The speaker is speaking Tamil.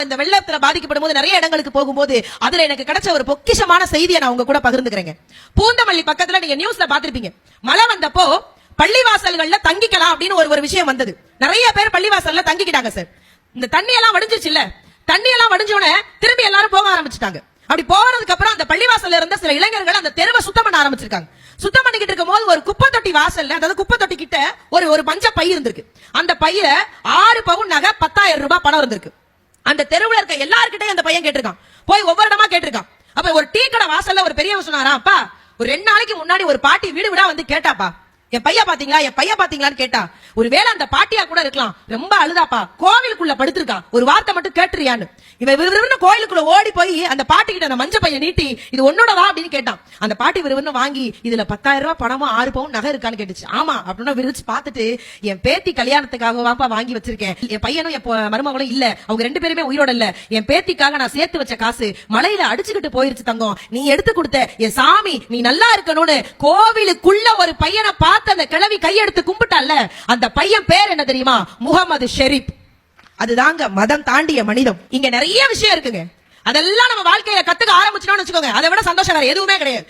இந்த வெள்ளத்துல பாதிக்கப்படும் போது நிறைய இடங்களுக்கு போகும்போது அதுல எனக்கு கிடைச்ச ஒரு பொக்கிஷமான செய்தியை நான் உங்க கூட பகிர்ந்துக்கிறேங்க. பூந்தமல்லி பக்கத்துல நீங்க நியூஸ்ல பாத்திருப்பீங்க, மழை வந்தப்போ பள்ளிவாசல்கள்ல தங்கிக்கலாம் அப்படின்னு ஒரு விஷயம் வந்தது. நிறைய பேர் பள்ளிவாசல்ல தங்கிக்கிட்டாங்க சார். இந்த தண்ணி எல்லாம் வடிஞ்சிச்சு இல்ல, தண்ணி எல்லாம் வடிஞ்சோட திரும்பி எல்லாரும் போக ஆரம்பிச்சுட்டாங்க. அப்படி போறதுக்கு அப்புறம் அந்த பள்ளிவாசல்ல இருந்த சில இளைஞர்கள் அந்த தெருவை சுத்தம் பண்ண ஆரம்பிச்சிருக்காங்க. சுத்தம் பண்ணிக்கிட்டு இருக்கும் போது ஒரு குப்பை தொட்டி வாசல்ல, அதாவது குப்பை தொட்டி கிட்ட ஒரு மஞ்ச பை இருந்திருக்கு. அந்த பையில 6 பவுன் நகை 10,000 ரூபாய் பணம் இருந்திருக்கு. அந்த தெருவுல இருக்க எல்லார்கிட்டையும் அந்த பையன் கேட்டிருக்கான், போய் ஒவ்வொரு இடமா கேட்டிருக்கான். அப்ப ஒரு டீ கடை வாசல்ல ஒரு பெரியவன் சொன்னாரா, அப்பா ஒரு 2 நாளைக்கு முன்னாடி ஒரு பாட்டி வீடு வீடா வந்து கேட்டாப்பா, என் பையன் பாத்தீங்களா, என் பையன் பாத்தீங்களான்னு கேட்டா. ஒருவேளை அந்த பாட்டியா கூட இருக்கலாம், ரொம்ப அழுதாப்பா, கோவிலுக்குள்ள படுத்திருக்கான், ஒரு வார்த்தை மட்டும் கேட்டுறியான்னு. இவன் விறுவிறுன்னு கோயிலுக்குள்ள ஓடி போய் அந்த பாட்டி கிட்ட அந்த மஞ்ச பையன் நீட்டி, இது உன்னோடவா அப்படின்னு கேட்டான். அந்த பாட்டி விறுவிறுன்னு வாங்கி, இதுல 10,000 ரூபாய் பணமும் 6 பவுன் நகை இருக்கான்னு கேட்டுச்சு. ஆமா அப்படின்னா விரிச்சு பார்த்துட்டு, என் பேத்தி கல்யாணத்துக்காக வாப்பா வாங்கி வச்சிருக்கேன், என் பையனும் என் மருமகளும் இல்ல, அவங்க 2 பேருமே உயிரோட இல்ல, என் பேத்திக்காக நான் சேர்த்து வச்ச காசு மலையில அடிச்சுக்கிட்டு போயிருச்சு தங்கம், நீ எடுத்து கொடுத்த என் சாமி நீ நல்லா இருக்கணும்னு கோவிலுக்குள்ள ஒரு பையனை பார்த்து அந்த கிழவி கையெடுத்து கும்பிட்டால, அந்த பையன் பேர் என்ன தெரியுமா? முகமது ஷெரீப். அதுதாங்க மதம் தாண்டிய மனிதம். இங்க நிறைய விஷயம் இருக்குங்க, அதெல்லாம் நம்ம வாழ்க்கையில கத்துக்க ஆரம்பிச்சோம்னு வச்சுக்கோங்க, அதை விட சந்தோஷம் வேற எதுவுமே கிடையாது.